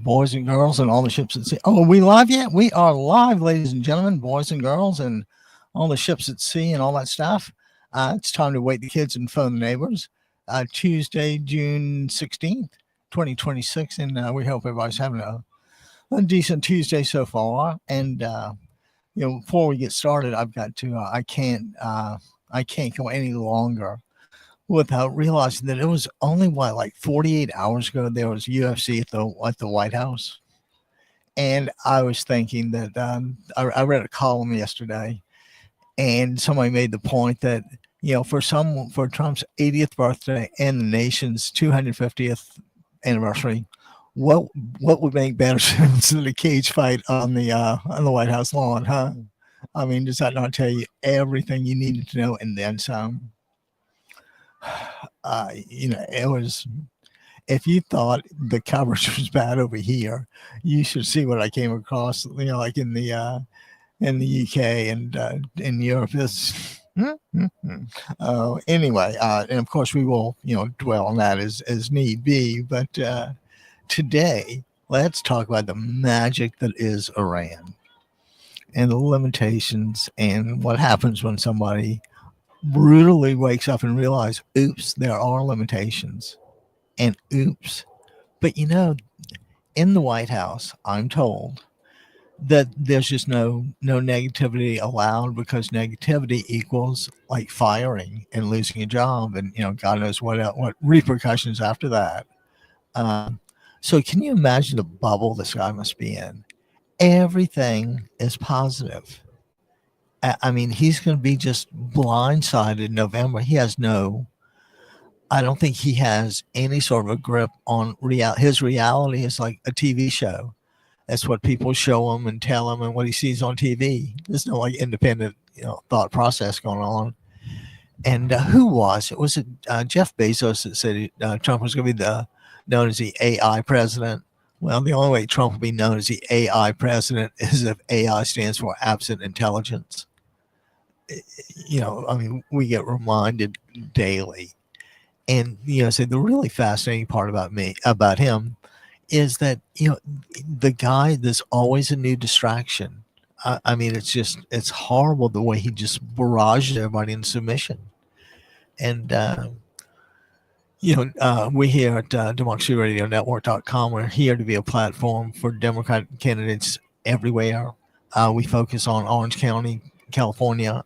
boys and girls and all the ships at sea. Oh, are we live yet? We are live, ladies and gentlemen, boys and girls, and all the ships at sea and all that stuff. It's time to wake the kids and phone the neighbors. Tuesday, June 16th, 2026, and we hope everybody's having a decent Tuesday so far. And before we get started, I've got to. I can't go any longer without realizing that it was only like 48 hours ago there was UFC at the White House. And I was thinking that I read a column yesterday, and somebody made the point that for Trump's 80th birthday and the nation's 250th anniversary, what would make better sense than a cage fight on the White House lawn, huh? I mean, does that not tell you everything you needed to know and then some? It was. If you thought the coverage was bad over here, you should see what I came across. Like in the UK and in Europe. Is anyway, and of course we will dwell on that as need be. But today, let's talk about the magic that is Iran and the limitations and what happens when somebody brutally wakes up and realizes, oops, there are limitations. And oops. But in the White House, I'm told that there's just no negativity allowed, because negativity equals like firing and losing a job, and God knows what repercussions after that. So can you imagine the bubble this guy must be in? Everything is positive. I mean, he's going to be just blindsided in November. I don't think he has any sort of a grip on reality. His reality is like a TV show. That's what people show him and tell him, and what he sees on TV. There's no like independent, thought process going on. And who was it? Was it Jeff Bezos that said Trump was going to be known as the AI president? Well, the only way Trump will be known as the AI president is if AI stands for absent intelligence. I mean, we get reminded daily. And so the really fascinating part about him is that the guy, there's always a new distraction. I mean, it's horrible the way he just barrages everybody in submission. And we here at DemocracyRadioNetwork.com, we're here to be a platform for Democratic candidates everywhere. We focus on Orange County, California,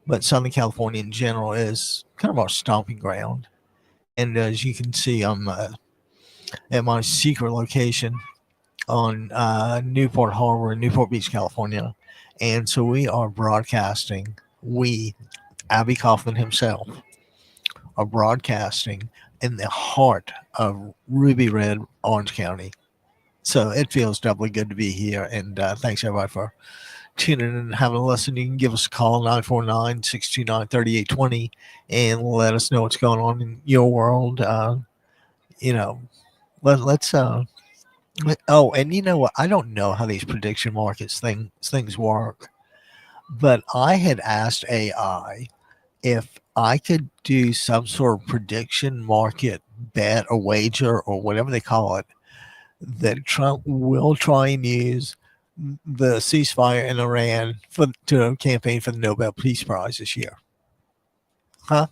but Southern California in general is kind of our stomping ground. And as you can see, I'm at my secret location on Newport Harbor in Newport Beach, California. And so we are broadcasting. Abby Kaufman himself, are broadcasting in the heart of ruby red Orange County. So it feels doubly good to be here. And thanks everybody for tuning in and having a listen. You can give us a call, 949-629-3820, and let us know what's going on in your world. Let's and you know what? I don't know how these prediction markets things work, but I had asked AI if I could do some sort of prediction market bet or wager or whatever they call it, that Trump will try and use the ceasefire in Iran to campaign for the Nobel Peace Prize this year. Huh?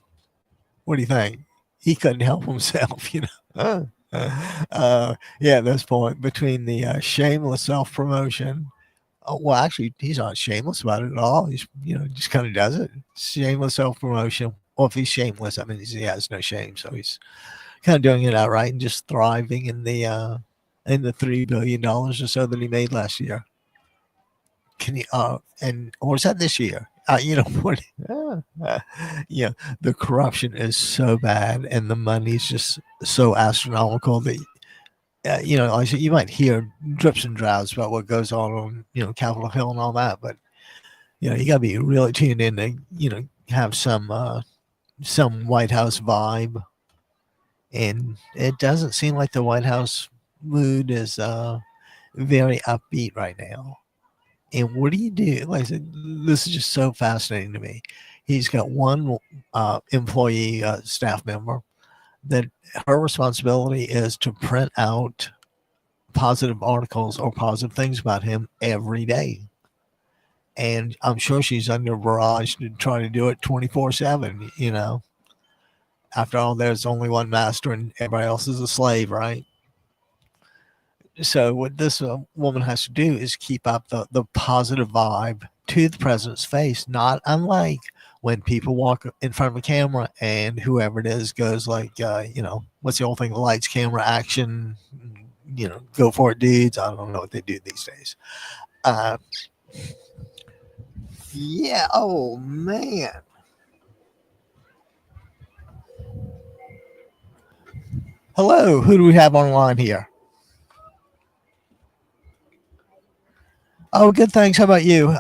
What do you think? He couldn't help himself, Yeah, at this point, between the shameless self-promotion. Well, actually, he's not shameless about it at all. He's, just kind of does it. Shameless self-promotion. Well, if he's shameless, I mean, he has no shame. So he's kind of doing it outright and just thriving in the $3 billion or so that he made last year. Can you or was that this year? The corruption is so bad and the money's just so astronomical that like I said, you might hear drips and drabs about what goes on Capitol Hill and all that, but you got to be really tuned in to have some White House vibe, and it doesn't seem like the White House mood is very upbeat right now. And what do you do? Like I said, this is just so fascinating to me. He's got one employee staff member that her responsibility is to print out positive articles or positive things about him every day. And I'm sure she's under a barrage to try to do it 24/7, you know. After all, there's only one master and everybody else is a slave, right? So what this woman has to do is keep up the positive vibe to the president's face, not unlike when people walk in front of a camera and whoever it is goes like, what's the old thing? Lights, camera, action, go for it, dudes. I don't know what they do these days. Yeah. Oh, man. Hello. Who do we have online here? Oh, good. Thanks. How about you?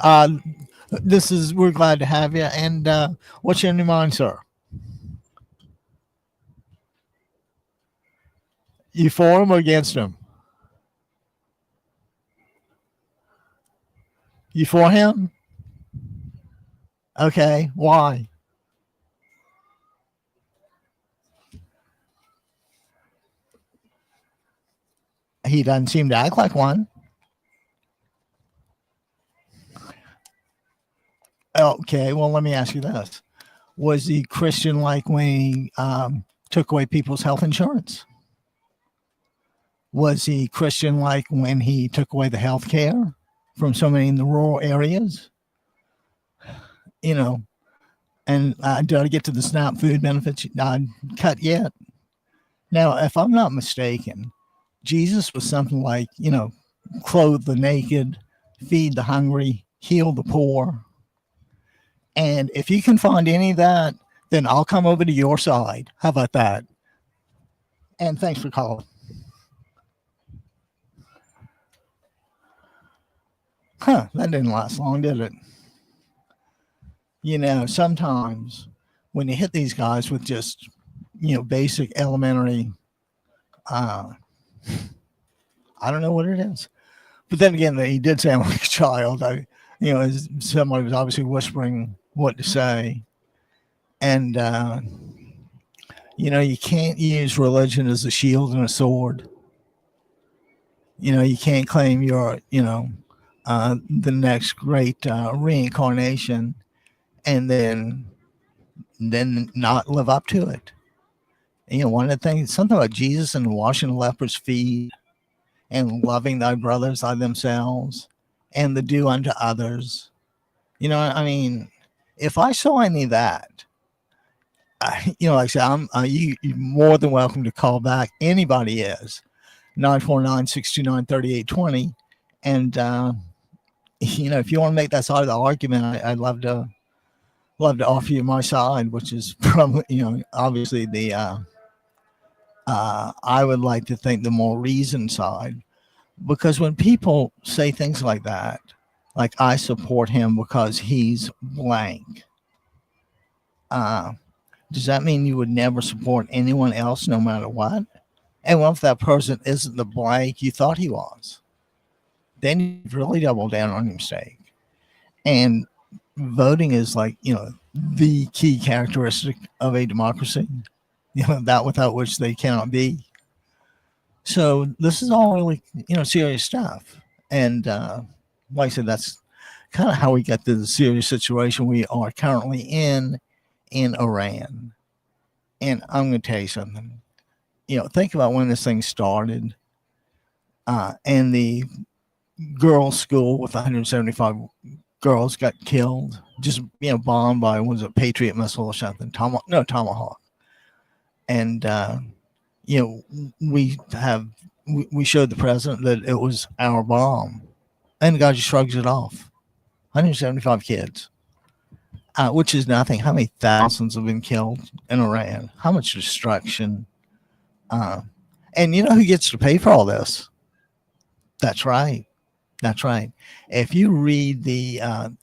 We're glad to have you. And what's your new mind, sir? You for him or against him? You for him? Okay. Why? He doesn't seem to act like one. Okay. Well, let me ask you this. Was he Christian like when he took away people's health insurance? Was he Christian like when he took away the health care from so many in the rural areas? You know, and did I get to the SNAP food benefits cut yet? Now, if I'm not mistaken, Jesus was something like, clothe the naked, feed the hungry, heal the poor. And if you can find any of that, then I'll come over to your side. How about that? And thanks for calling. That didn't last long, did it? Sometimes when you hit these guys with just, basic elementary, I don't know what it is. But then again, he did sound like a child. Somebody was obviously whispering what to say. And, you can't use religion as a shield and a sword. You can't claim you're, the next great reincarnation and then not live up to it. One of the things, something about Jesus and washing the leper's feet and loving thy brothers thy themselves and the do unto others. If I saw any of that, like I said, you're more than welcome to call back. Anybody is 949-629-3820. And, if you want to make that side of the argument, I'd love to offer you my side, which is probably, obviously the, I would like to think the more reasoned side, because when people say things like that, like I support him because he's blank, does that mean you would never support anyone else no matter what? And what if that person isn't the blank you thought he was? Then you've really doubled down on your mistake. And voting is like, the key characteristic of a democracy, that without which they cannot be. So this is all really, serious stuff. And like I said, that's kind of how we got to the serious situation we are currently in Iran. And I'm going to tell you something. Think about when this thing started, and the girls' school with 175 girls got killed, just bombed by a Patriot missile or something, Tomahawk. And we showed the president that it was our bomb, and the guy just shrugs it off. 175 kids. Which is nothing. How many thousands have been killed in Iran? How much destruction? And who gets to pay for all this? That's right. That's right. If you read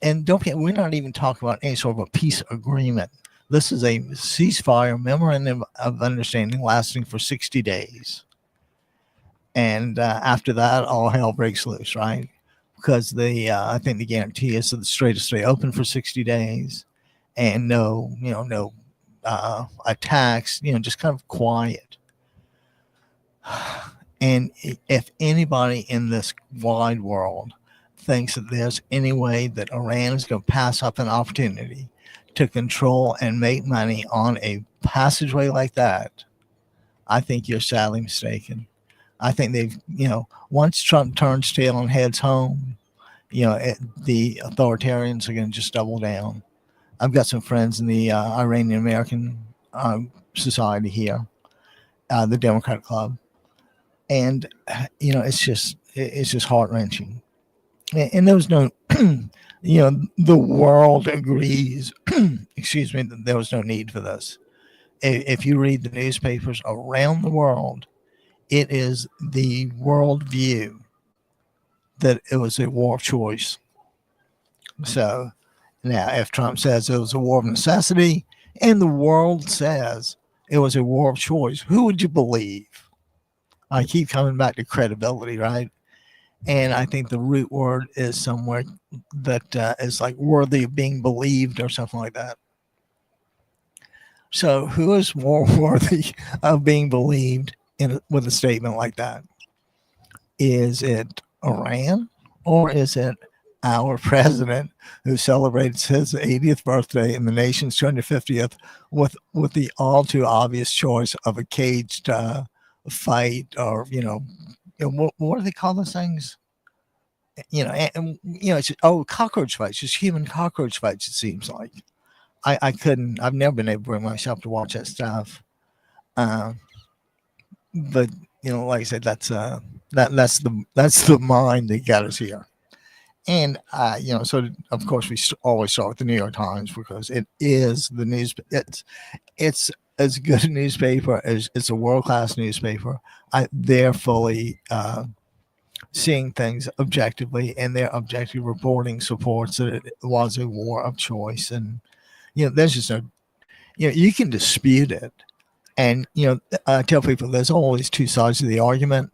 and don't forget, we're not even talking about any sort of a peace agreement. This is a ceasefire memorandum of understanding lasting for 60 days. And after that, all hell breaks loose, right? Because I think the guarantee is that the Strait will stay open for 60 days and no attacks, just kind of quiet. And if anybody in this wide world thinks that there's any way that Iran is going to pass up an opportunity to control and make money on a passageway like that, I think you're sadly mistaken. I think they've, once Trump turns tail and heads home, the authoritarians are going to just double down. I've got some friends in the Iranian American society here, the Democrat Club, and it's just heart wrenching. And there was no, the world agrees. Excuse me, that there was no need for this. If you read the newspapers around the world, it is the world view that it was a war of choice. So now, if Trump says it was a war of necessity and the world says it was a war of choice, who would you believe? I keep coming back to credibility, right? And I think the root word is somewhere that is like worthy of being believed or something like that. So who is more worthy of being believed with a statement like that? Is it Iran or is it our president who celebrates his 80th birthday and the nation's 250th with the all too obvious choice of a caged fight, or what do they call those things? It's cockroach fights, just human cockroach fights. It seems like I've never been able to bring myself to watch that stuff. But like I said, that's the mind that got us here. And so of course we always start with the New York Times because it is the news. It's as good a newspaper as it's a world-class newspaper. They're fully seeing things objectively, and their objective reporting supports that it was a war of choice. And there's just no, you can dispute it, and I tell people there's always two sides of the argument.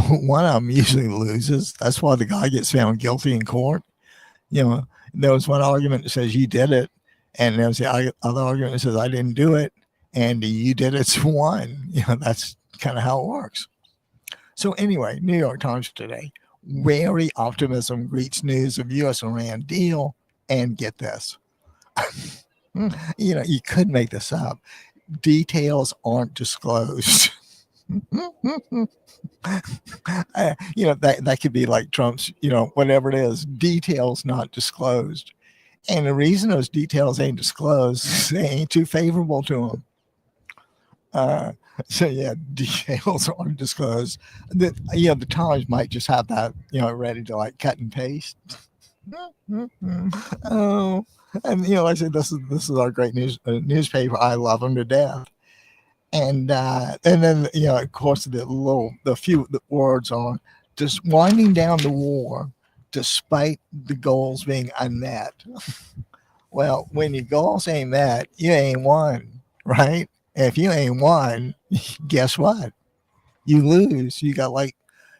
One of them usually loses. That's why the guy gets found guilty in court. There was one argument that says you did it, and there was the other argument that says I didn't do it, and you did it's won. That's kind of how it works. So anyway, New York Times today, wary optimism greets news of U.S.-Iran deal, and get this. You could make this up. Details aren't disclosed. That could be like Trump's, whatever it is, details not disclosed. And the reason those details ain't disclosed is they ain't too favorable to them. So yeah, details aren't disclosed. The Times might just have that, ready to like cut and paste. Oh, and like I said, this is our great newspaper. I love them to death. And then of course the few words on just winding down the war despite the goals being unmet. Well, when your goals ain't met, you ain't won, right? If you ain't won, guess what? You lose. You got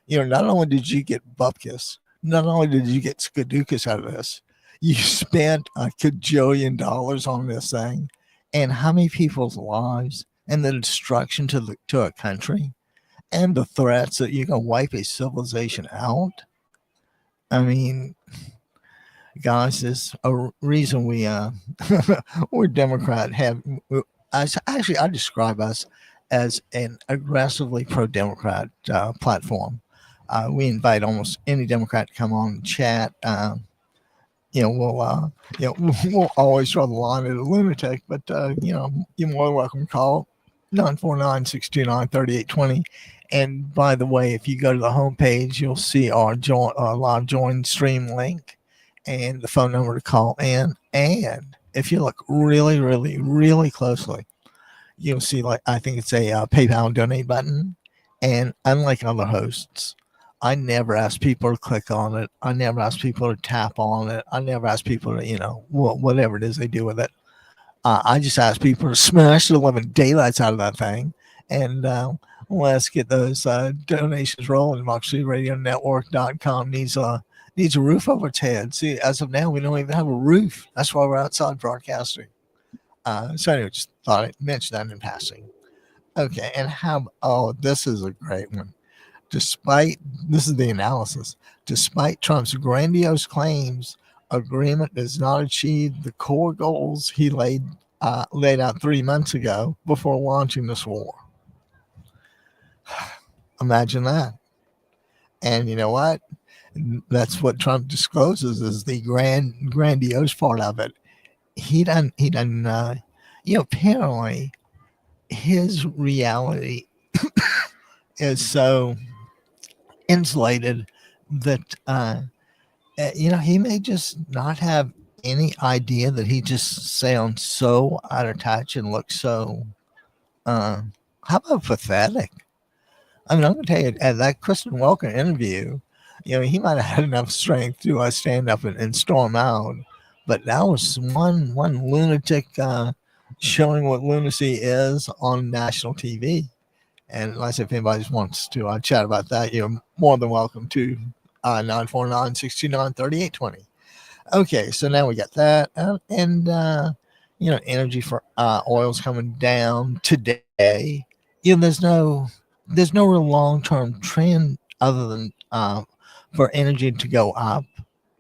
not only did you get bupkis, not only did you get skadukas out of this, you spent a cajillion dollars on this thing, and how many people's lives and the destruction to a country, and the threats that you're gonna wipe a civilization out. I mean, guys, there's a reason we're Democrat. I describe us as an aggressively pro-Democrat platform. We invite almost any Democrat to come on and chat. We'll always draw the line at a lunatic, but you're more welcome to call 949-629-3820. And by the way, if you go to the homepage, you'll see our live join stream link and the phone number to call in. And if you look really, really, really closely, you'll see I think it's a PayPal donate button. And unlike other hosts, I never ask people to click on it. I never ask people to tap on it. I never ask people to, whatever it is they do with it. I just ask people to smash the living daylights out of that thing. And let's get those donations rolling. MoxieRadioNetwork.com needs a roof over its head. See, as of now, we don't even have a roof. That's why we're outside broadcasting. So anyway, just thought I'd mention that in passing. Okay, and this is a great one. Despite, this is the analysis, despite Trump's grandiose claims, agreement does not achieve the core goals he laid out 3 months ago before launching this war. Imagine that. And you know what? That's what Trump discloses is the grandiose part of it. Apparently his reality is so insulated that he may just not have any idea that he just sounds so out of touch and looks so how about pathetic. I mean, I'm going to tell you, at that Kristen Welker interview, he might have had enough strength to stand up and storm out, but that was one lunatic showing what lunacy is on national TV. And unless if anybody wants to chat about that, you're more than welcome to 949-629-3820. Okay, so now we got that, and energy for oil's coming down today. There's no real long-term trend other than for energy to go up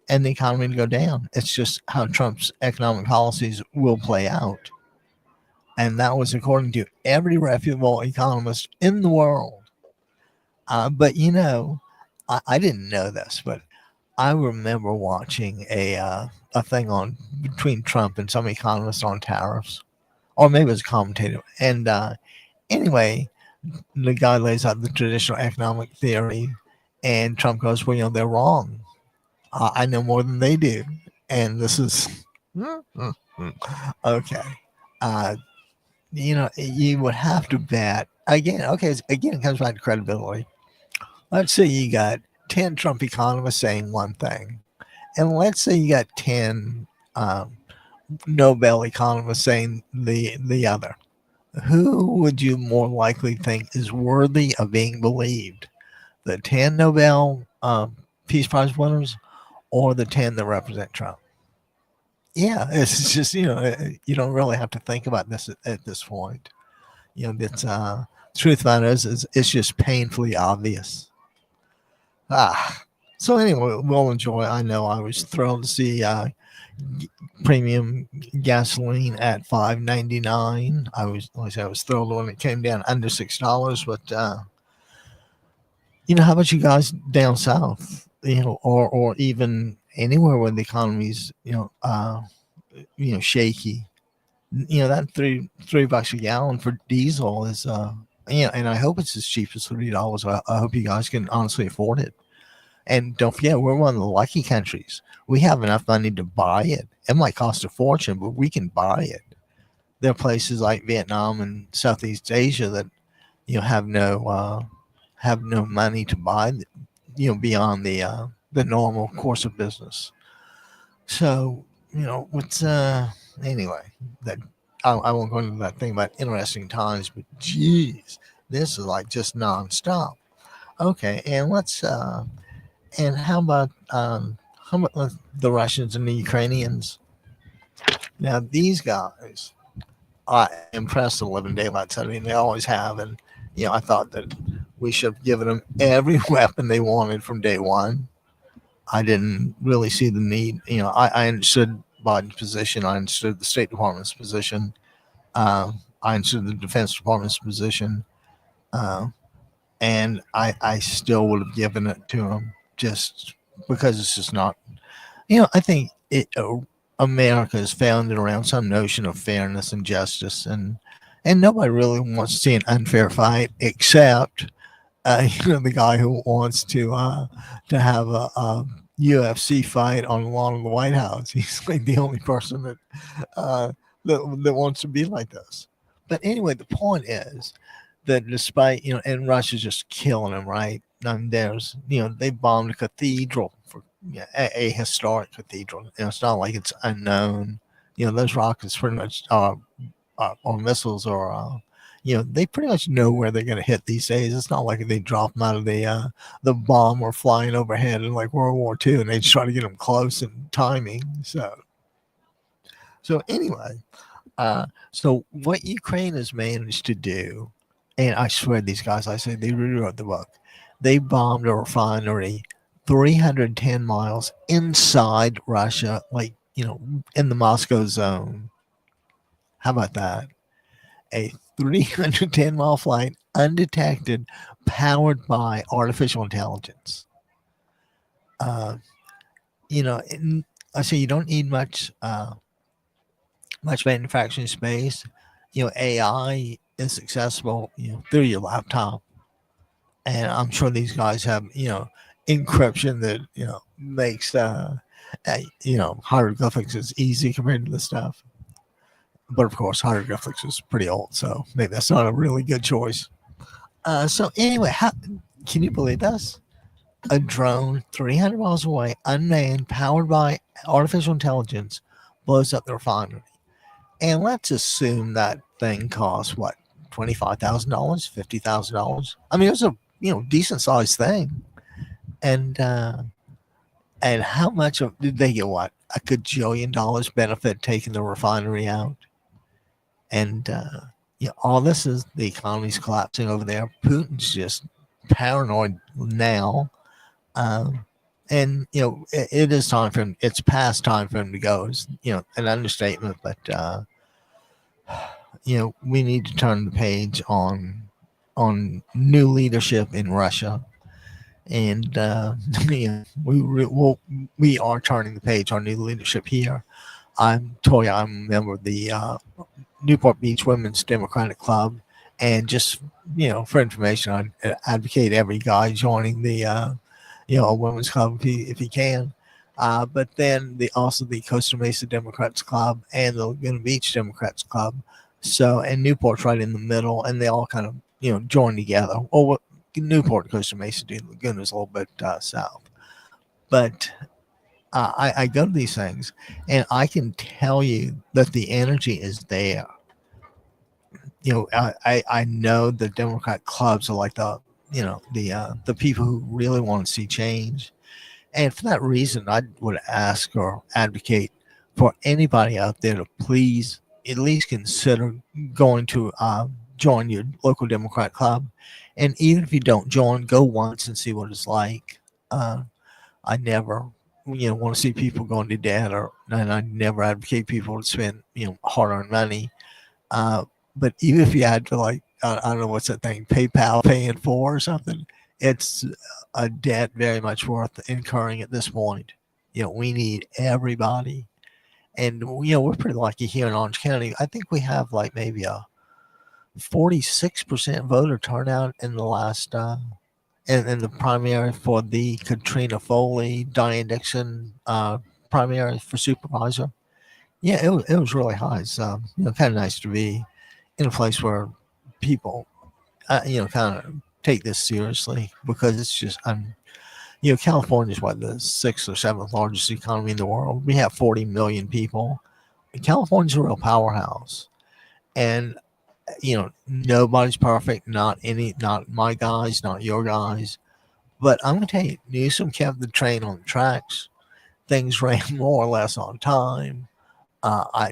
and the economy to go down. It's just how Trump's economic policies will play out. And that was according to every reputable economist in the world. But I didn't know this, but I remember watching a thing on between Trump and some economists on tariffs, or maybe it was a commentator. And anyway, the guy lays out the traditional economic theory, and Trump goes, "Well, they're wrong. I know more than they do." And this is okay. You would have to bet again. Okay, again, it comes back to credibility. Let's say you got 10 Trump economists saying one thing, and let's say you got 10 Nobel economists saying the other. Who would you more likely think is worthy of being believed? The 10 Nobel Peace Prize winners or the 10 that represent Trump? Yeah, it's just, you don't really have to think about this at this point. It's truth about it is it's just painfully obvious. So anyway, we'll enjoy. I know I was thrilled to see premium gasoline at $5.99. I was thrilled when it came down under $6. But how about you guys down south? Or even anywhere where the economy's shaky. That $3 a gallon for diesel is and I hope it's as cheap as $3. I hope you guys can honestly afford it. And don't forget, we're one of the lucky countries. We have enough money to buy it. It might cost a fortune, but we can buy it. There are places like Vietnam and Southeast Asia that have no money to buy, beyond the normal course of business. So what's anyway, that I won't go into that thing about interesting times, but geez, this is like just nonstop. Okay, and let's and how about the Russians and the Ukrainians? Now these guys are impressed with living daylights. I mean, they always have, and I thought that we should have given them every weapon they wanted from day one. I didn't really see the need. I understood Biden's position. I understood the State Department's position. I understood the Defense Department's position. And I still would have given it to him just because it's just not. I think America is founded around some notion of fairness and justice, and nobody really wants to see an unfair fight except the guy who wants to have a UFC fight on the lawn of the White House. He's like the only person that wants to be like this. But anyway, the point is that despite and Russia's just killing him, right? And there's they bombed a cathedral for a historic cathedral. It's not like it's unknown. Those rockets pretty much or missiles or they pretty much know where they're going to hit these days. It's not like they drop them out of the bomb or flying overhead in like World War II, and they just try to get them close in timing. So anyway, so what Ukraine has managed to do, and I swear these guys, I say they rewrote the book. they bombed a refinery 310 miles inside Russia, like, in the Moscow zone. How about that? A 310-mile flight, undetected, powered by artificial intelligence. Uh, I say you don't need much manufacturing space. AI is accessible, through your laptop, and I'm sure these guys have, encryption that makes hieroglyphics is easy compared to this stuff. But of course, hieroglyphics is pretty old, so maybe that's not a really good choice. So anyway, can you believe this? A drone 300 miles away, unmanned, powered by artificial intelligence, blows up the refinery. And let's assume that thing costs what, $25,000, $50,000. I mean, it was a decent sized thing. And how much did they get? What, a gajillion dollars benefit taking the refinery out? And all this is the economy's collapsing over there. Putin's just paranoid now. And it is time for him. It's past time for him to go. It's an understatement, but we need to turn the page on new leadership in Russia, and we are turning the page on new leadership here. I'm a member of the Newport Beach Women's Democratic Club, and just for information, I advocate every guy joining the a women's club if he can. But then also the Costa Mesa Democrats Club and the Laguna Beach Democrats Club. So, and Newport's right in the middle, and they all kind of join together. Well, Newport, Costa Mesa, Laguna's a little bit south, but I go to these things, and I can tell you that the energy is there. I know the Democrat clubs are like the people who really want to see change. And for that reason, I would ask or advocate for anybody out there to please at least consider going to join your local Democrat club. And even if you don't join, go once and see what it's like. I never, want to see people going to debt, and I never advocate people to spend, hard-earned money. But even if you had to, like, I don't know what's that thing, PayPal Pay in 4 or something, it's a debt very much worth incurring at this point. We need everybody. And, we're pretty lucky here in Orange County. I think we have like maybe a 46% voter turnout in the last, in the primary for the Katrina Foley, Diane Dixon primary for supervisor. Yeah, it was really high. So, kind of nice to be in a place where people, kind of take this seriously, because it's just, California is what, the 6th or 7th largest economy in the world. We have 40 million people. California's a real powerhouse, and nobody's perfect. Not my guys, not your guys. But I'm gonna tell you, Newsom kept the train on the tracks. Things ran more or less on time.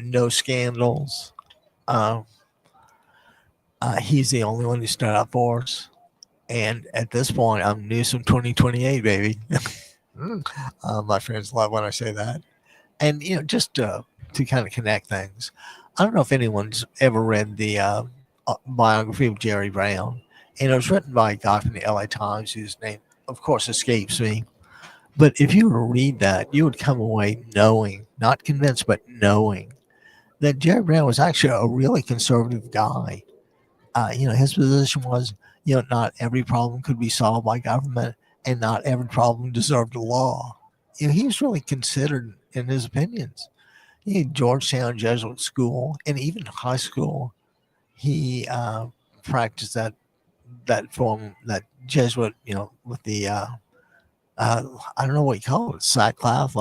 No scandals. He's the only one who stood up for us. And at this point, I'm Newsom 2028, baby. My friends love when I say that. And, just to kind of connect things, I don't know if anyone's ever read the biography of Jerry Brown. And it was written by a guy from the LA Times whose name, of course, escapes me. But if you were to read that, you would come away knowing, not convinced, but knowing that Jerry Brown was actually a really conservative guy. His position was, not every problem could be solved by government, and not every problem deserved a law. He was really considered in his opinions. Georgetown Jesuit school, and even high school, he practiced that form, that Jesuit, with the I don't know what you call it, sackcloth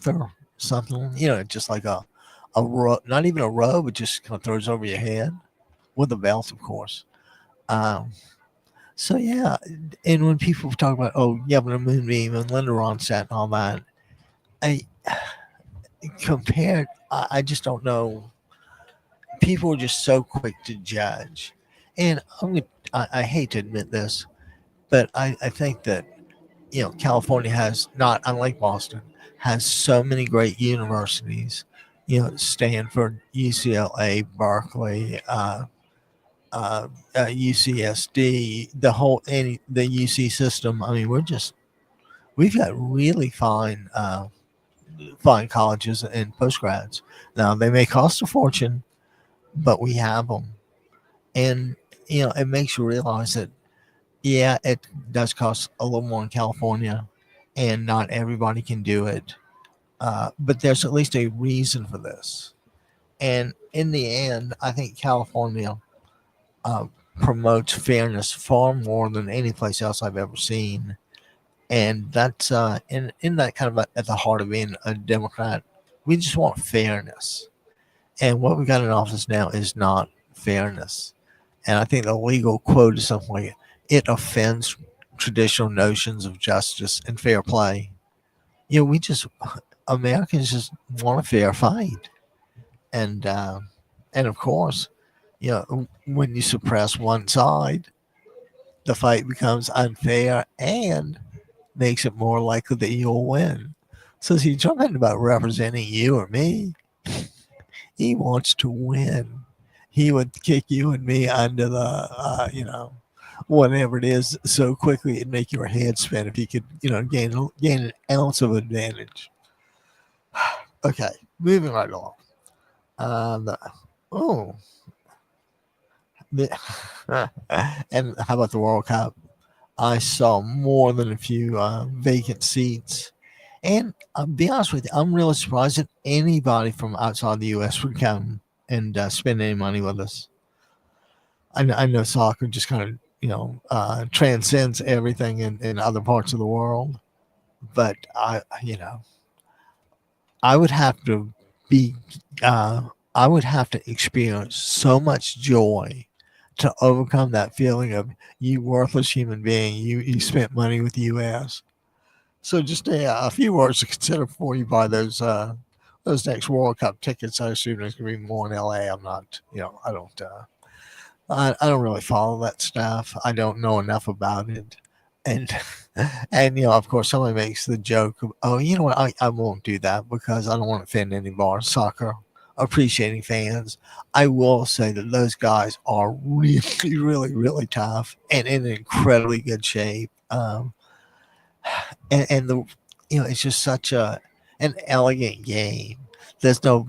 or something. Just like a robe, not even a robe, it just kind of throws over your head with a belt, of course. So yeah, and when people talk about, oh yeah, but a moonbeam and Linda Ronstadt and all that, I just don't know. People are just so quick to judge, and I hate to admit this. But I think that, California has, not unlike Boston, has so many great universities. Stanford, UCLA, Berkeley, UCSD, the UC system. I mean, we've got really fine colleges and postgrads. Now they may cost a fortune, but we have them, and it makes you realize that, yeah, it does cost a little more in California, and not everybody can do it. But there's at least a reason for this. And in the end, I think California uh, promotes fairness far more than any place else I've ever seen. And that's in that kind of at the heart of being a Democrat. We just want fairness. And what we got in office now is not fairness. And I think the legal quote is something like, it offends traditional notions of justice and fair play. We just, Americans just want a fair fight. And of course, when you suppress one side, the fight becomes unfair and makes it more likely that you'll win. So see, Trump isn't about representing you or me. He wants to win. He would kick you and me under the, whatever it is, so quickly it'd make your head spin if he could, gain an ounce of advantage. Okay, moving right along. Oh, and how about the World Cup? I saw more than a few vacant seats. And I'll be honest with you, I'm really surprised that anybody from outside the U.S. would come and spend any money with us. I know soccer just kind of, transcends everything in other parts of the world. But I would have to be, I would have to experience so much joy to overcome that feeling of, you worthless human being, you spent money with the U.S. So just a few words to consider before you buy those next World Cup tickets. I assume there's going to be more in LA. I'm not, I don't really follow that stuff. I don't know enough about it. And, and of course, somebody makes the joke of, oh, you know what, I won't do that because I don't want to offend any bar soccer appreciating fans. I will say that those guys are really, really, really tough and in incredibly good shape. And the it's just such an elegant game. There's no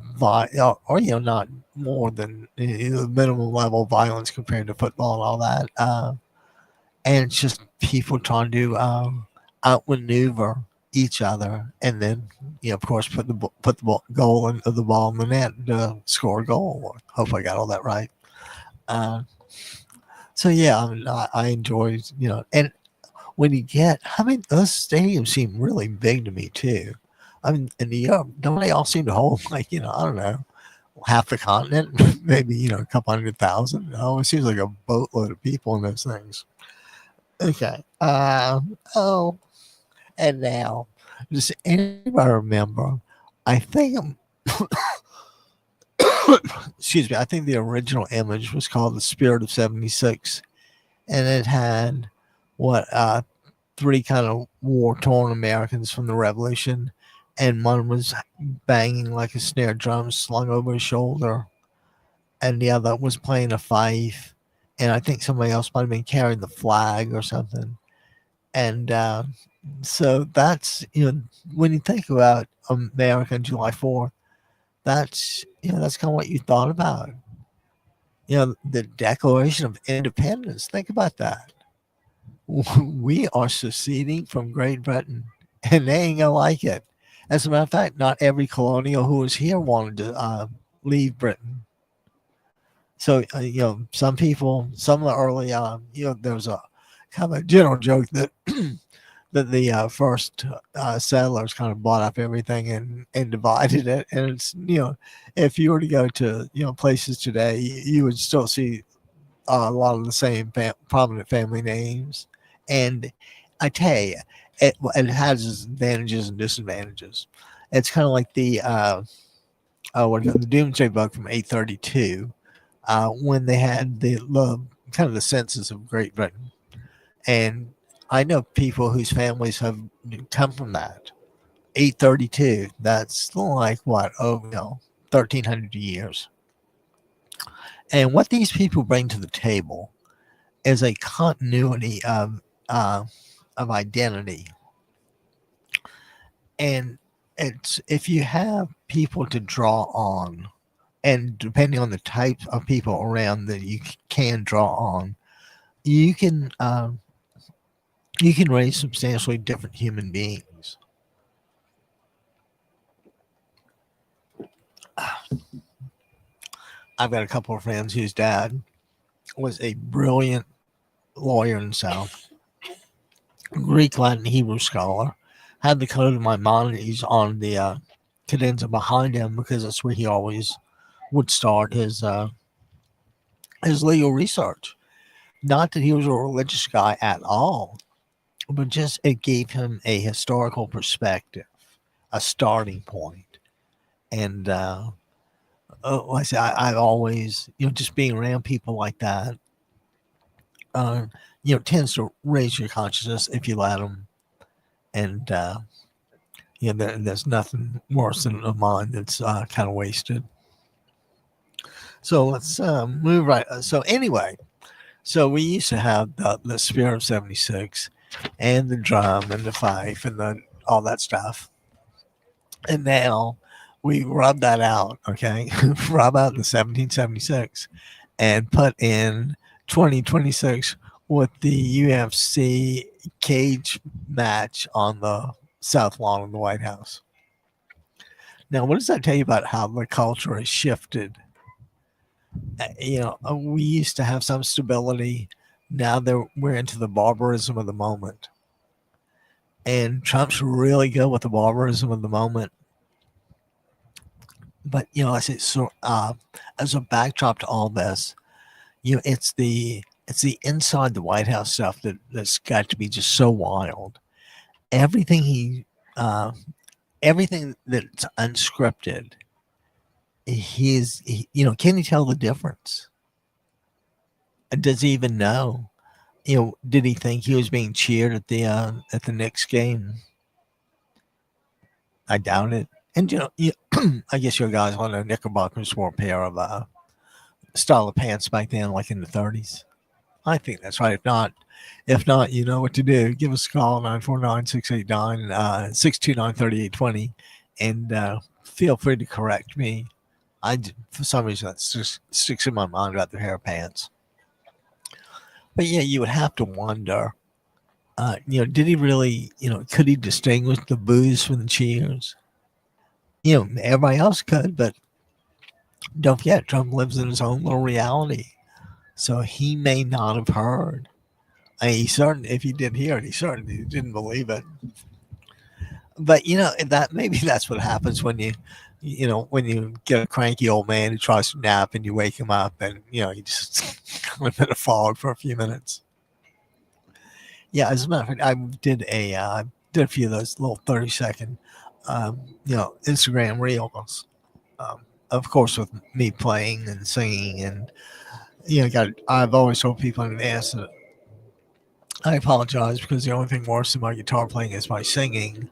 or not more than minimum level violence compared to football and all that. And it's just people trying to outmaneuver each other, and then of course put the goal into the ball in the net to score a goal. Hope I got all that right. Uh, so yeah, I enjoy and when you get, I mean, those stadiums seem really big to me too. I mean, in New York, don't they all seem to hold like I don't know, half the continent, maybe a couple 100,000? Oh, it seems like a boatload of people in those things. Okay. And now, does anybody remember? I think, excuse me. I think the original image was called the Spirit of '76, and it had what three kind of war torn Americans from the Revolution, and one was banging like a snare drum slung over his shoulder, and the other was playing a fife, and I think somebody else might have been carrying the flag or something. And so that's when you think about America on July 4th, that's kind of what you thought about. The Declaration of Independence. Think about that. We are seceding from Great Britain, and they ain't gonna like it. As a matter of fact, not every colonial who was here wanted to leave Britain. So some people, some of the early, there was a kind of a general joke that that the first settlers kind of bought up everything and divided it. And it's if you were to go to places today, you would still see a lot of the same prominent family names. And I tell you, it has its advantages and disadvantages. It's kind of like the the Doomsday Book from 832, when they had the kind of the census of Great Britain, and I know people whose families have come from that. 832. That's like what? Oh, 1,300 years. And what these people bring to the table is a continuity uh, of identity. And it's if you have people to draw on, and depending on the type of people around that you can draw on, you can um, you can raise substantially different human beings. I've got a couple of friends whose dad was a brilliant lawyer in the South, Greek, Latin, Hebrew scholar, had the Code of Maimonides on the cadenza behind him because that's where he always would start his legal research. Not that he was a religious guy at all, but just it gave him a historical perspective, a starting point. And like I say, I've always, just being around people like that, uh, tends to raise your consciousness if you let them. And there's nothing worse than a mind that's kind of wasted. So let's move right. So anyway, so we used to have the Spirit of 76 and the drum and the fife and all that stuff. And now we rub that out, okay? Rub out the 1776 and put in 2026 with the UFC cage match on the south lawn of the White House. Now, what does that tell you about how the culture has shifted? We used to have some stability. Now we're into the barbarism of the moment. And Trump's really good with the barbarism of the moment. But, I say, so as a backdrop to all this, it's the inside the White House stuff that's got to be just so wild. Everything everything that's unscripted, can he tell the difference? Does he even know? Did he think he was being cheered at the Knicks game? I doubt it. And I guess your guys on the Knickerbockers wore a pair of style of pants back then, like in the 30s. I think that's right. If not, you know what to do. Give us a call 949-689-629-3820, and feel free to correct me. For some reason that just sticks in my mind about the hair pants. But yeah, you would have to wonder. Did he really? Could he distinguish the boos from the cheers? Everybody else could, but don't forget, Trump lives in his own little reality. So he may not have heard. If he did hear it, he certainly didn't believe it. But that maybe that's what happens when you get a cranky old man who tries to nap and you wake him up and you just kind of in a fog for a few minutes. Yeah, as a matter of fact, I did a few of those little 30-second Instagram reels. Of course, with me playing and singing, and I've always told people in advance that I apologize because the only thing worse than my guitar playing is my singing.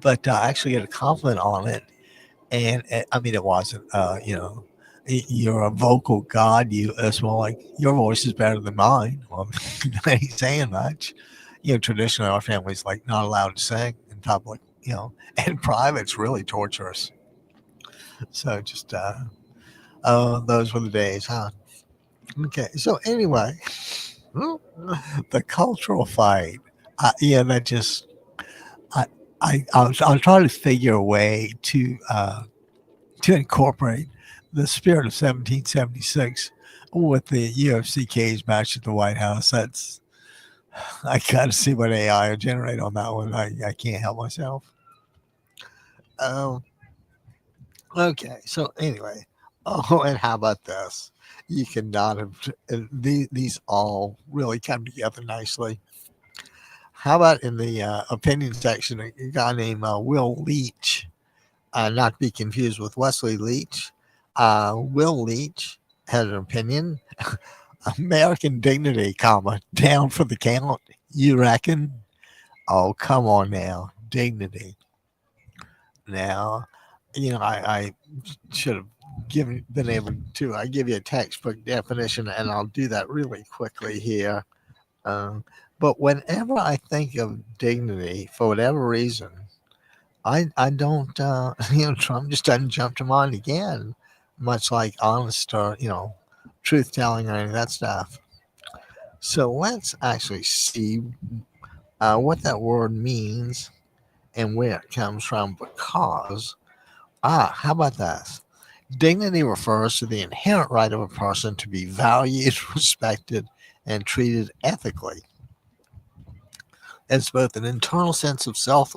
But I actually get a compliment on it, and I mean, it wasn't, you're a vocal god. It's more like your voice is better than mine. Well, I ain't saying much. Traditionally, our family's like not allowed to sing in public. And private's really torturous. So just those were the days, huh? Okay. So anyway, the cultural fight. That just I'll try to figure a way to incorporate the spirit of 1776 with the UFC cage match at the White House. I got to see what AI will generate on that one. I can't help myself. Okay, so anyway, and how about this? You cannot have these all really come together nicely. How about in the opinion section, a guy named Will Leach, not to be confused with Wesley Leach. Will Leach had an opinion. American dignity, down for the count. You reckon? Oh, come on now. Dignity. Now, I should have been able to. I give you a textbook definition, and I'll do that really quickly here. Um, but whenever I think of dignity, for whatever reason, I don't. Trump just doesn't jump to mind again, much like honest or truth telling or any of that stuff. So let's actually see what that word means and where it comes from. Because how about this? Dignity refers to the inherent right of a person to be valued, respected, and treated ethically. It's both an internal sense of self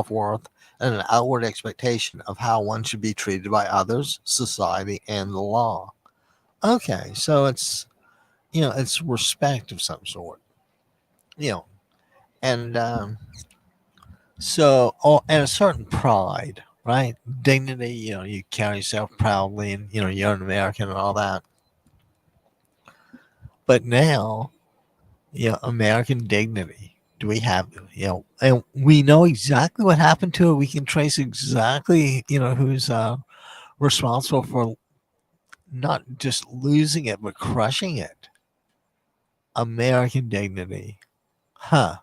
worth and an outward expectation of how one should be treated by others, society, and the law. Okay, so it's respect of some sort, you know, and and a certain pride, right? Dignity, you carry yourself proudly, and you're an American and all that. But now, American dignity. Do we have, and we know exactly what happened to it. We can trace exactly, who's responsible for not just losing it, but crushing it. American dignity. Huh.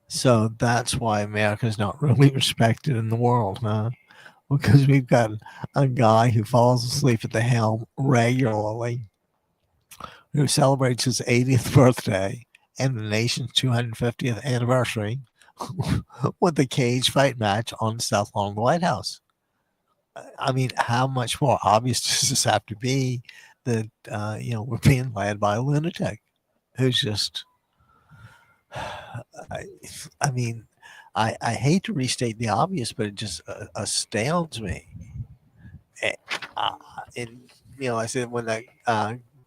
So that's why America's not really respected in the world, huh? Because we've got a guy who falls asleep at the helm regularly, who celebrates his 80th birthday and the nation's 250th anniversary with a cage fight match on the South Lawn of the White House. I mean, how much more obvious does this have to be that, we're being led by a lunatic who's just, I, I mean, I hate to restate the obvious, but it just astounds me. Eh, Uh, and, I said when that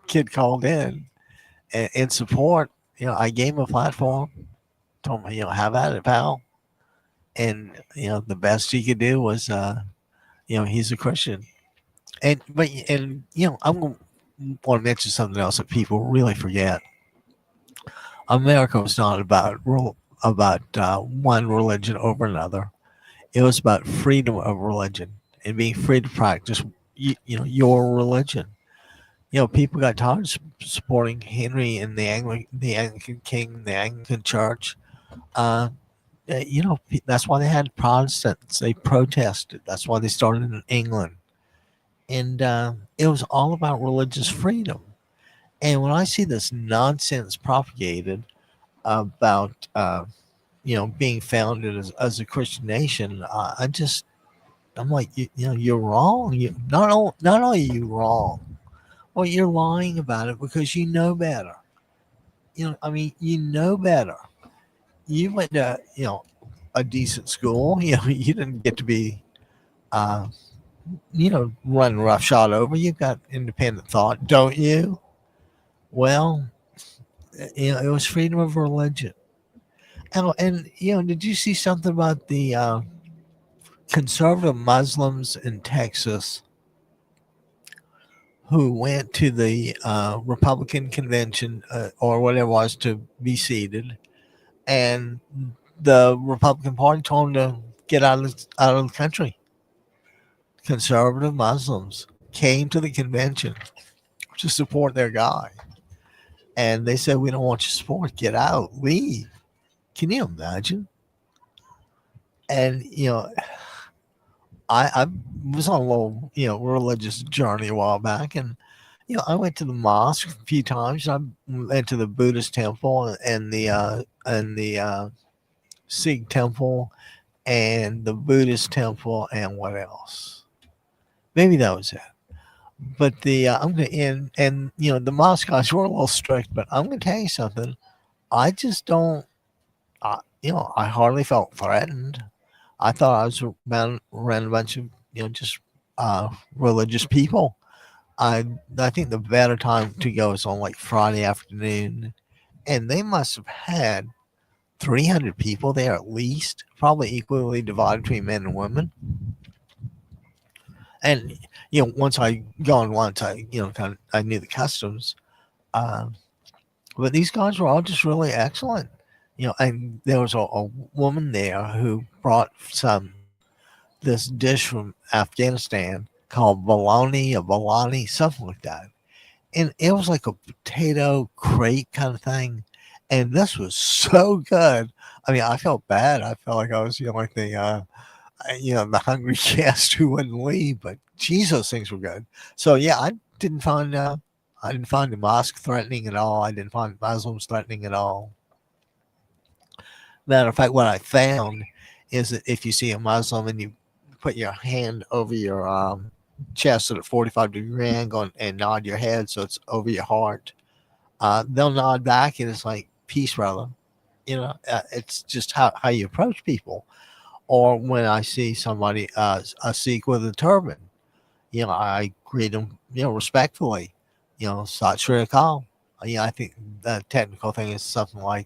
kid called in support, I gave him a platform, told him, have at it, pal. And, the best he could do was, he's a Christian. I'm going to want to mention something else that people really forget. America was not about one religion over another. It was about freedom of religion and being free to practice, your religion. People got tired of supporting Henry and the Anglican King, the Anglican Church. Uh, that's why they had Protestants. They protested. That's why they started in England, and it was all about religious freedom. And when I see this nonsense propagated about being founded as a Christian nation, I'm like, you're wrong. Not only are you wrong, well, you're lying about it because you know better. I mean, you know better. You went to a decent school. You didn't get to be uh, run roughshod over. You've got independent thought, don't you? Well, it was freedom of religion. And did you see something about the conservative Muslims in Texas who went to the Republican convention or whatever it was to be seated, and the Republican Party told them to get out of the country. Conservative Muslims came to the convention to support their guy, and they said, "We don't want your support. Get out. Leave." Can you imagine? And I was on a little religious journey a while back, and I went to the mosque a few times. I went to the Buddhist temple and the Sikh temple and the Buddhist temple, and what else? Maybe that was it. But I'm gonna end, and the mosque guys were a little strict, but I'm gonna tell you something. I just don't. I hardly felt threatened. I thought I was around a bunch of just religious people. I think the better time to go is on like Friday afternoon, and they must have had 300 people there at least, probably equally divided between men and women. And once I gone once, I I knew the customs. Uh, but these guys were all just really excellent. And there was a woman there who brought this dish from Afghanistan called bologna or bologna, something like that. And it was like a potato crate kind of thing. And this was so good. I mean, I felt bad. I felt like I was, like the hungry guest who wouldn't leave. But geez, those things were good. So yeah, I didn't find the mosque threatening at all. I didn't find Muslims threatening at all. Matter of fact, what I found is that if you see a Muslim and you put your hand over your chest at a 45-degree angle and nod your head so it's over your heart, they'll nod back and it's like, peace, brother. It's just how you approach people. Or when I see somebody, a Sikh with a turban, I greet them, respectfully, Sat Sri Akal. I think the technical thing is something like,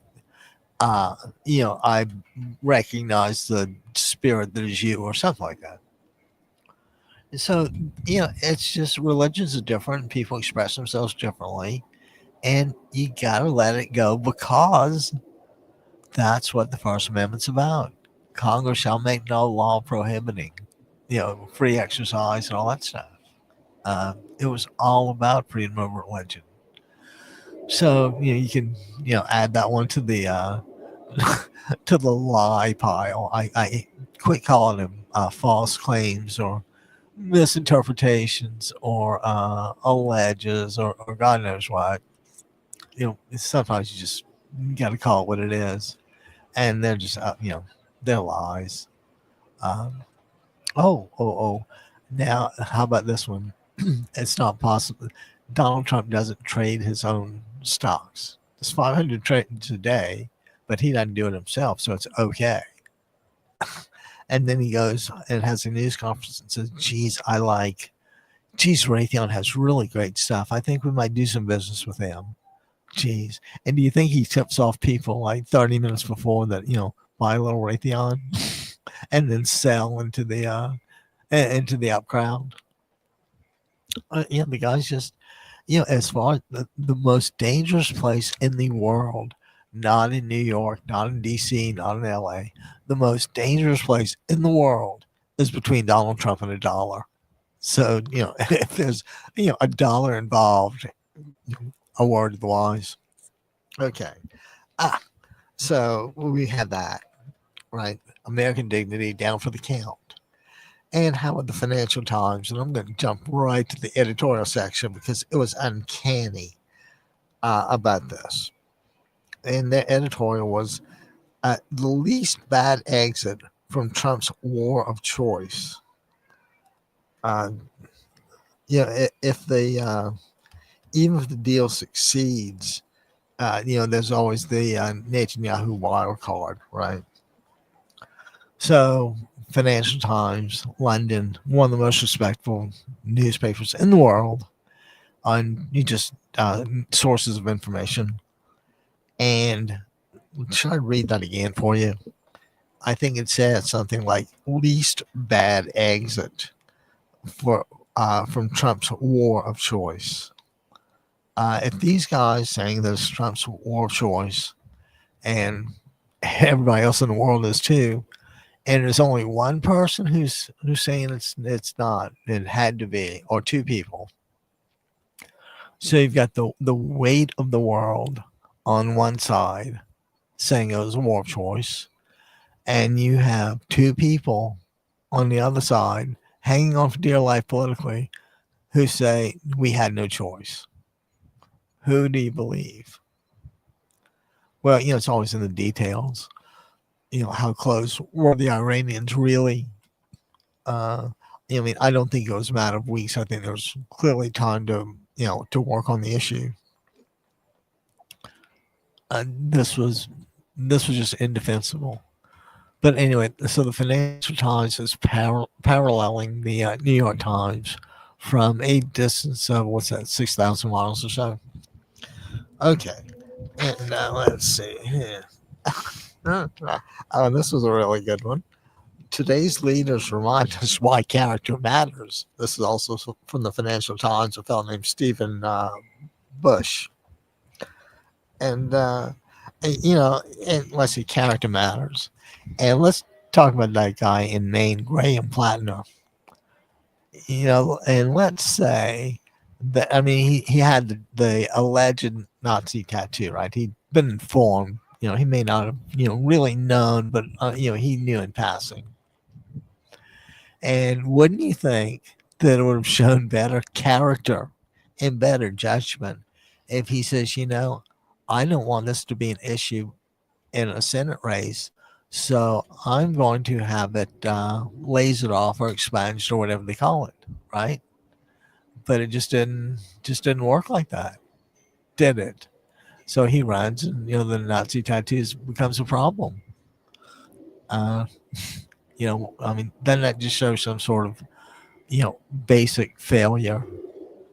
I recognize the spirit that is you, or something like that. And so, it's just religions are different. People express themselves differently, and you gotta let it go because that's what the First Amendment's about. Congress shall make no law prohibiting, free exercise and all that stuff. It was all about freedom of religion. So you can add that one to the to the lie pile. I quit calling them false claims or misinterpretations or alleges or God knows what. Sometimes you just got to call it what it is, and they're just they're lies. Um, oh. Now, how about this one? It's not possible. Donald Trump doesn't trade his own stocks. It's 500 trades a day, but he doesn't do it himself, so it's okay. And then he goes and has a news conference and says, geez, Raytheon has really great stuff. I think we might do some business with them. Geez. And do you think he tips off people like 30 minutes before that, buy a little Raytheon and then sell into the up crowd? The guy's just, as far as the most dangerous place in the world, not in New York, not in DC, not in LA, the most dangerous place in the world is between Donald Trump and a dollar. So, if there's, a dollar involved, a word of the wise. Okay. So we had that, right? American dignity down for the count. And how about the Financial Times? And I'm going to jump right to the editorial section because it was uncanny about this. And their editorial was the least bad exit from Trump's war of choice. If the even if the deal succeeds, there's always the Netanyahu wild card, right? So, Financial Times, London, one of the most respectful newspapers in the world, on just sources of information. And should I read that again for you? I think it said something like least bad exit from Trump's war of choice. If these guys saying that it's Trump's war of choice, and everybody else in the world is too, and there's only one person who's saying it's not, it had to be, or two people. So you've got the weight of the world on one side saying it was a war of choice, and you have two people on the other side hanging on for dear life politically who say we had no choice. Who do you believe? Well, it's always in the details. How close were the Iranians really? I don't think it was a matter of weeks. I think there was clearly time to work on the issue. This was just indefensible. But anyway, so the Financial Times is paralleling the New York Times from a distance of 6,000 miles or so. Okay, and let's see here. This was a really good one. Today's leaders remind us why character matters. This is also from the Financial Times, a fellow named Stephen Bush. And and let's see, character matters. And let's talk about that guy in Maine, Graham Plattner. And let's say that, I mean, he had the alleged Nazi tattoo, right? He'd been informed, he may not have, really known, but, he knew in passing. And wouldn't you think that it would have shown better character and better judgment if he says, I don't want this to be an issue in a Senate race, so I'm going to have it lasered off or expunged or whatever they call it, right? But it just didn't work like that, did it? So he runs, and the Nazi tattoos becomes a problem. Uh, I mean, then that just shows some sort of basic failure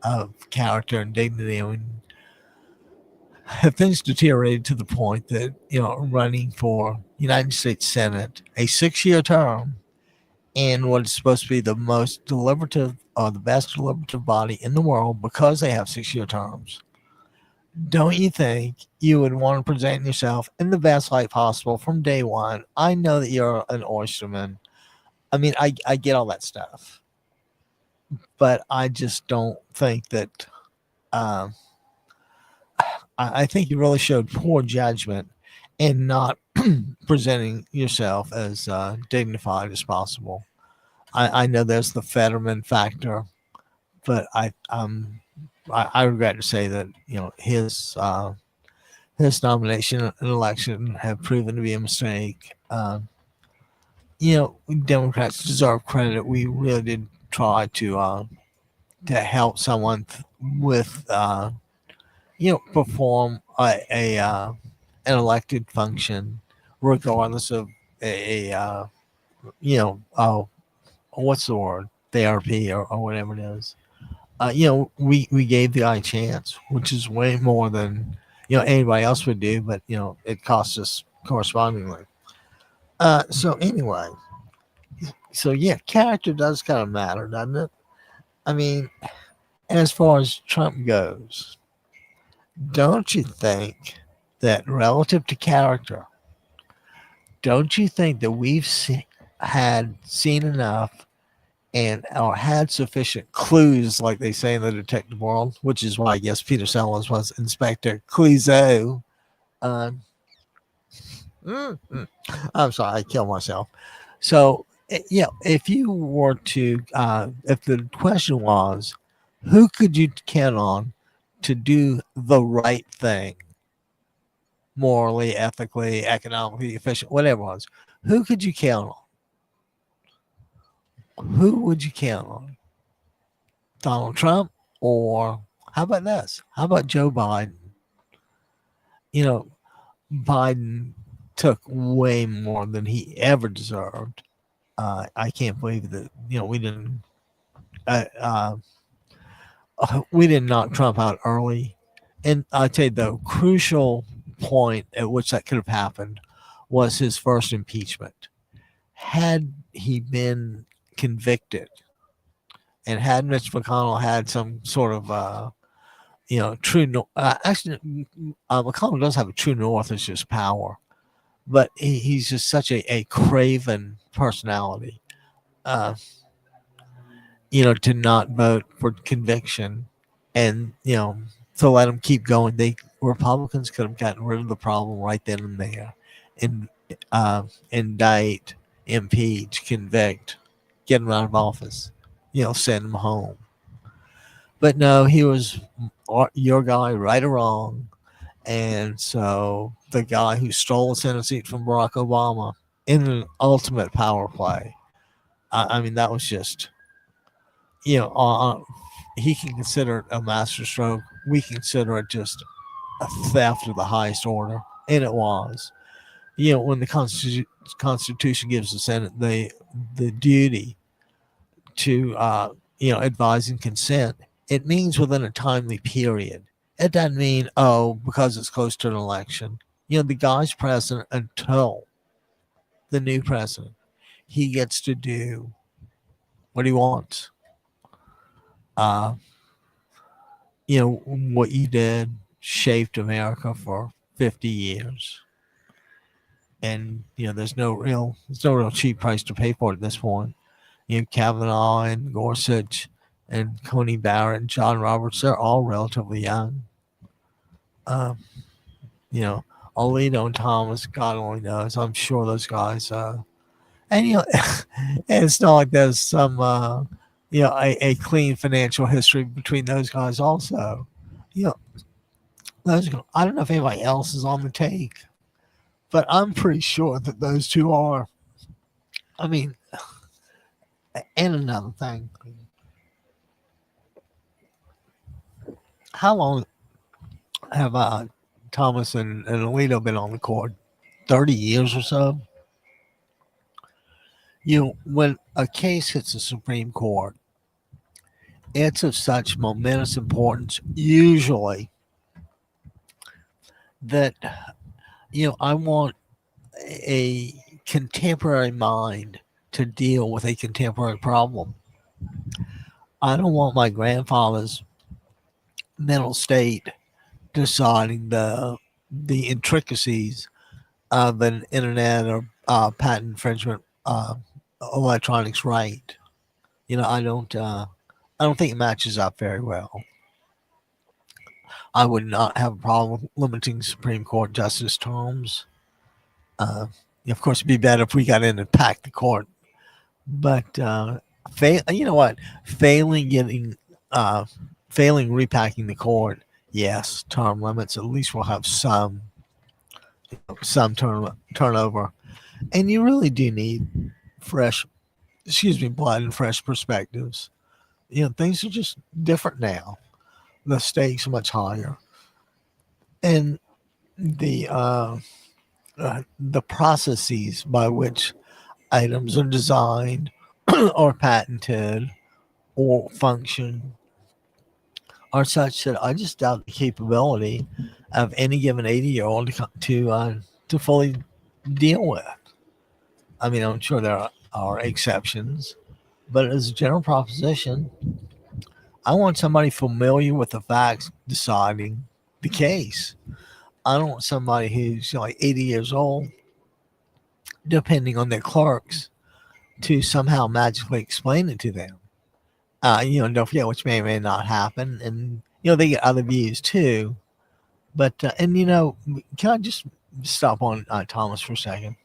of character and dignity. I mean, have things deteriorated to the point that running for United States Senate, a 6-year term, in what is supposed to be the most deliberative or the best deliberative body in the world because they have 6-year terms, don't you think you would want to present yourself in the best light possible from day one? I know that you're an oysterman. I mean, I get all that stuff, but I just don't think that. Um, I think you really showed poor judgment in not presenting yourself as dignified as possible. I know there's the Fetterman factor, but I regret to say that his nomination and election have proven to be a mistake. Democrats deserve credit. We really did try to help someone with perform an elected function, regardless of a what's the word, therapy or whatever it is. We gave the guy a chance, which is way more than anybody else would do, but it costs us correspondingly. So anyway, so yeah, character does kind of matter, doesn't it? I mean, as far as Trump goes, don't you think that relative to character, don't you think that had seen enough and or had sufficient clues, like they say in the detective world, which is why I guess Peter Sellers was Inspector Clouseau. Uh, I'm sorry, I killed myself. So, if you were to, if the question was, who could you count on to do the right thing, morally, ethically, economically, efficient, whatever it was, who could you count on? Who would you count on? Donald Trump, or how about this? How about Joe Biden? You know, Biden took way more than he ever deserved. I can't believe that uh, uh, we didn't knock Trump out early. And I tell you, the crucial point at which that could have happened was his first impeachment. Had he been convicted, and had Mitch McConnell had some sort of true actually McConnell does have a true north, it's just power, but he's just such a craven personality, uh, to not vote for conviction, and to let him keep going. They Republicans could have gotten rid of the problem right then and there, and indict, impeach, convict, get him out of office, send him home. But no, he was your guy, right or wrong. And so the guy who stole the Senate seat from Barack Obama in an ultimate power play, I mean, that was just, he can consider it a masterstroke. We consider it just a theft of the highest order. And it was. When the Constitution gives the Senate the duty to advise and consent, it means within a timely period. It doesn't mean, because it's close to an election. The guy's president until the new president. He gets to do what he wants. What you did shaped America for 50 years. And, there's no real cheap price to pay for it at this point. Kavanaugh and Gorsuch and Coney Barrett and John Roberts, they're all relatively young. Um, Alito and Thomas, God only knows. I'm sure those guys, and and it's not like there's some, a clean financial history between those guys. Also, I don't know if anybody else is on the take, but I'm pretty sure that those two are. I mean, and another thing, how long have Thomas and Alito been on the court? 30 years or so. When a case hits the Supreme Court, it's of such momentous importance, usually, that, I want a contemporary mind to deal with a contemporary problem. I don't want my grandfather's mental state deciding the intricacies of an internet or patent infringement electronics right. I don't think it matches up very well. I would not have a problem limiting Supreme Court justice terms. Of course, it'd be better if we got in and packed the court. But you know what? Failing repacking the court, yes, term limits. At least we'll have some turnover, and you really do need blood and fresh perspectives. Things are just different now. The stakes are much higher, and the processes by which items are designed or patented or function are such that I just doubt the capability of any given 80-year-old to fully deal with. I mean, I'm sure there are exceptions, but as a general proposition, I want somebody familiar with the facts deciding the case. I don't want somebody who's like 80 years old, depending on their clerks, to somehow magically explain it to them. Don't forget, which may or may not happen. And, they get other views too. But, can I just stop on Thomas for a second?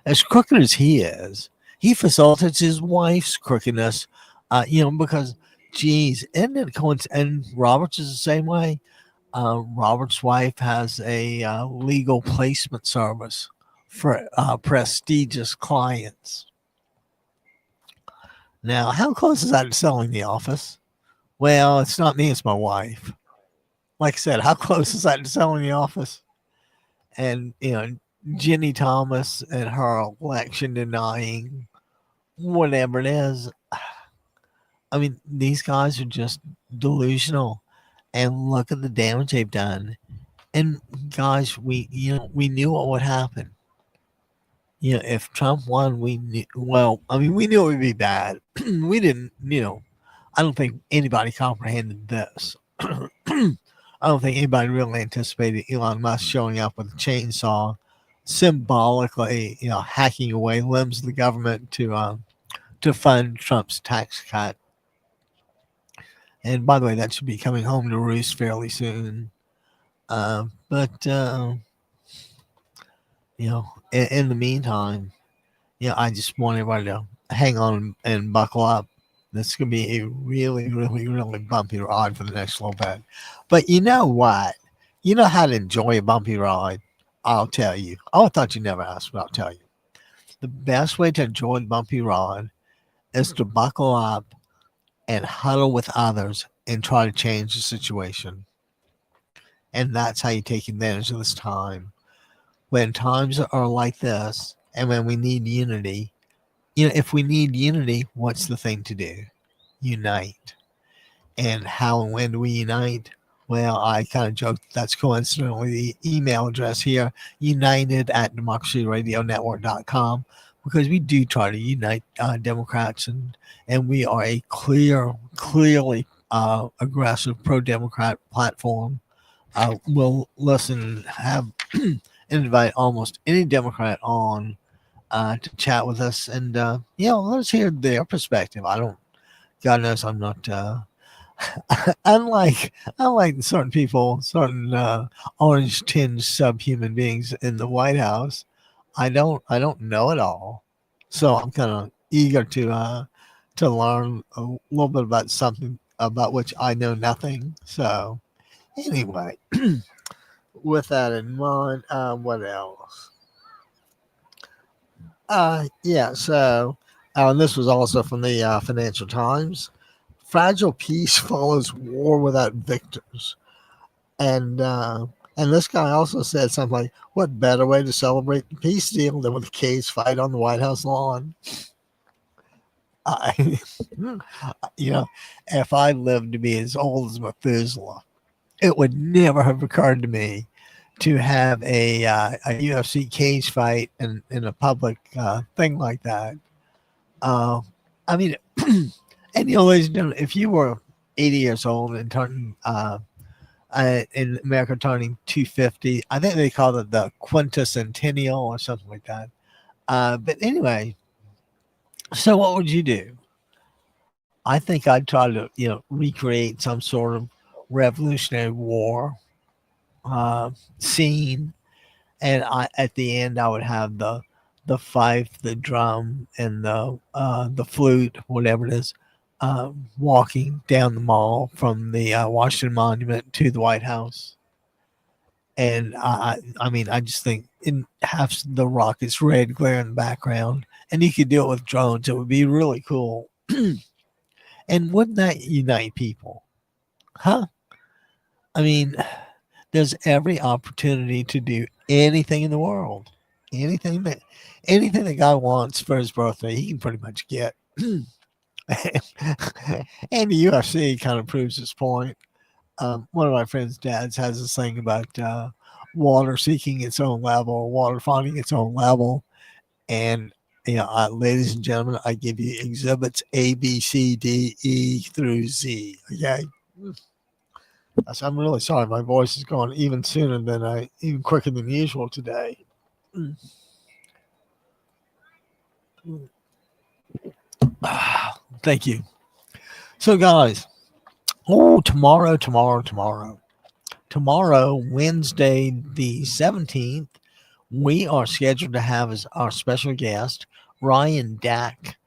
As crooked as he is, he facilitates his wife's crookedness, because, geez, isn't it coincidence? And Roberts is the same way. Robert's wife has a legal placement service for prestigious clients. Now, how close is that to selling The Office? Well, it's not me, it's my wife. Like I said, how close is that to selling The Office? And, Ginny Thomas and her election denying, whatever it is. I mean, these guys are just delusional. And look at the damage they've done. And guys, we knew what would happen. If Trump won, we knew it would be bad. We didn't, I don't think anybody comprehended this. I don't think anybody really anticipated Elon Musk showing up with a chainsaw, symbolically, hacking away limbs of the government to fund Trump's tax cut. And by the way, that should be coming home to roost fairly soon. But in the meantime, I just want everybody to hang on and buckle up. This is going to be a really, really, really bumpy ride for the next little bit. But you know what? You know how to enjoy a bumpy ride? I'll tell you. Oh, I thought you never asked, but I'll tell you. The best way to enjoy the bumpy ride is to buckle up and huddle with others and try to change the situation. And that's how you take advantage of this time. When times are like this, and when we need unity, if we need unity, what's the thing to do? Unite. And how and when do we unite? Well, I kind of joked that's coincidentally the email address here, united@democracyradionetwork.com, because we do try to unite Democrats, and we are a clearly aggressive pro-Democrat platform. will listen, have, and invite almost any Democrat on to chat with us, and let's hear their perspective. I don't. God knows I'm not. Unlike certain people, certain orange tinged subhuman beings in the White House, I don't know it all. So I'm kind of eager to learn a little bit about something about which I know nothing. So anyway, with that in mind, what else? Yeah. So this was also from the Financial Times. Fragile peace follows war without victors. And this guy also said something like, "What better way to celebrate the peace deal than with a cage fight on the White House lawn?" I, you know, if I lived to be as old as Methuselah, it would never have occurred to me to have a UFC cage fight in a public thing like that. Uh, I mean, and ladies and gentlemen, if you were 80 years old and turning in America turning 250. I think they call it the quinticentennial or something like that. But anyway, so what would you do? I think I'd try to, recreate some sort of Revolutionary War scene, and at the end I would have the fife, the drum, and the flute, whatever it is, walking down the mall from the Washington Monument to the White House. And I mean, I just think in half the rockets red glare in the background, and you could do it with drones. It would be really cool. And wouldn't that unite people? Huh? I mean, there's every opportunity to do anything in the world. Anything that anything that God wants for his birthday, he can pretty much get. And the UFC kind of proves his point. One of my friends' dads has this thing about water seeking its own level, water finding its own level. And, ladies and gentlemen, I give you exhibits A, B, C, D, E through Z. Okay. So I'm really sorry. My voice is going even quicker than usual today. Thank you. So, guys, tomorrow, Wednesday, the 17th, we are scheduled to have as our special guest Ryan Dack.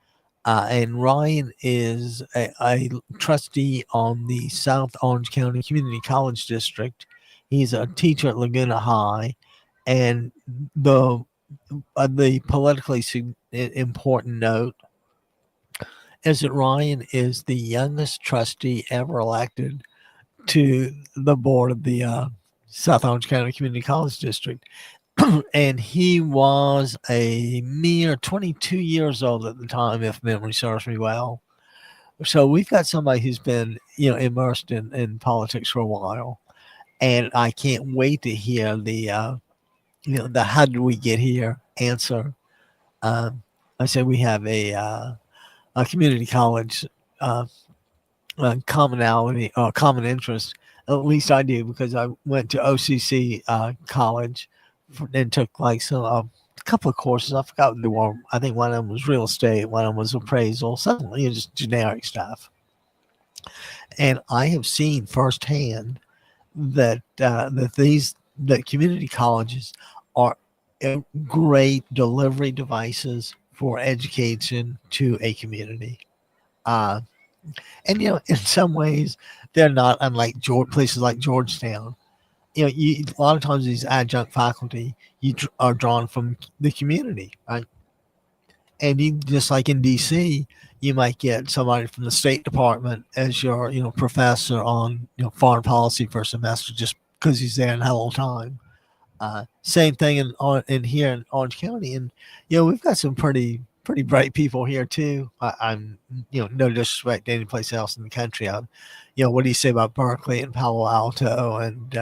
And Ryan is a trustee on the South Orange County Community College District. He's a teacher at Laguna High. And the politically important note is that Ryan is the youngest trustee ever elected to the board of the South Orange County Community College District. And he was a mere 22 years old at the time, if memory serves me well. So we've got somebody who's been, immersed in politics for a while. And I can't wait to hear the how did we get here answer. I said we have a community college commonality or common interest. At least I do, because I went to OCC college and took like a couple of courses. I forgot what they were. I think one of them was real estate, one of them was appraisal, something, just generic stuff. And I have seen firsthand that community colleges are great delivery devices for education to a community. And in some ways, they're not unlike places like Georgetown. A lot of times these adjunct faculty are drawn from the community, right? And just like in DC, you might get somebody from the State Department as your professor on foreign policy for a semester, just because he's there and had a little time. Same thing in here in Orange County, and we've got some pretty bright people here too. I'm no disrespect to any place else in the country. What do you say about Berkeley and Palo Alto? And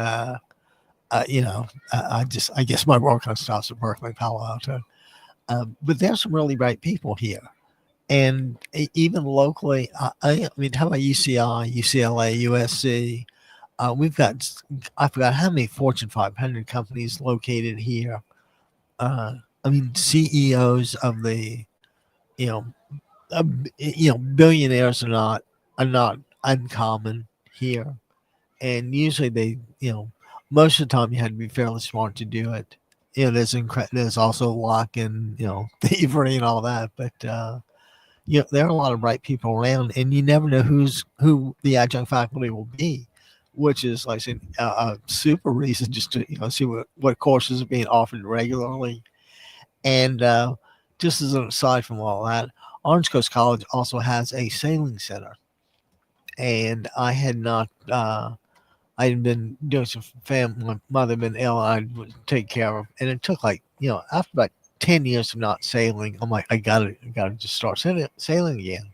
I guess my work kind of stops at Berkeley and Palo Alto. But there's some really bright people here, and even locally. I mean, how about UCI, UCLA, USC? We've got, I forgot how many Fortune 500 companies located here. I mean, CEOs of the, you know, billionaires are not uncommon here, and usually they, most of the time you had to be fairly smart to do it. There's also luck and thievery and all that, but there are a lot of bright people around, and you never know who the adjunct faculty will be, which is, like I said, a super reason just to see what courses are being offered regularly. And just as an aside from all that, Orange Coast College also has a sailing center, and I had not. I had been doing some family. My mother had been ill. I would take care of, and it took like after about 10 years of not sailing, I'm like, I gotta just start sailing again.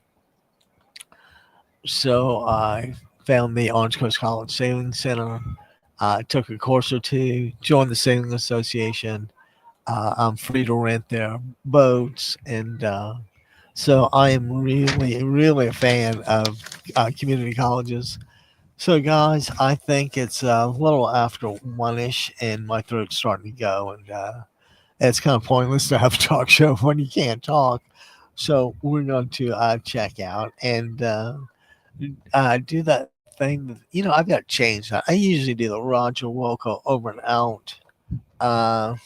So I found the Orange Coast College Sailing Center. Took a course or two, joined the Sailing Association. I'm free to rent their boats, and so I am really, really a fan of community colleges. So, guys, I think it's a little after one ish, and my throat's starting to go, and it's kind of pointless to have a talk show when you can't talk. So, we're going to check out and do that thing. I've got to change that. I usually do the Roger Wilco over and out. Uh,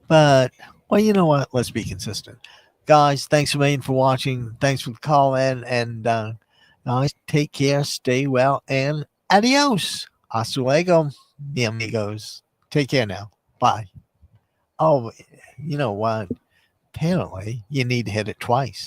But, well, you know what? Let's be consistent. Guys, thanks a million for watching. Thanks for the call in. And, guys, take care, stay well, and adios. Hasta luego, mi amigos. Take care now. Bye. Oh, you know what? Apparently, you need to hit it twice.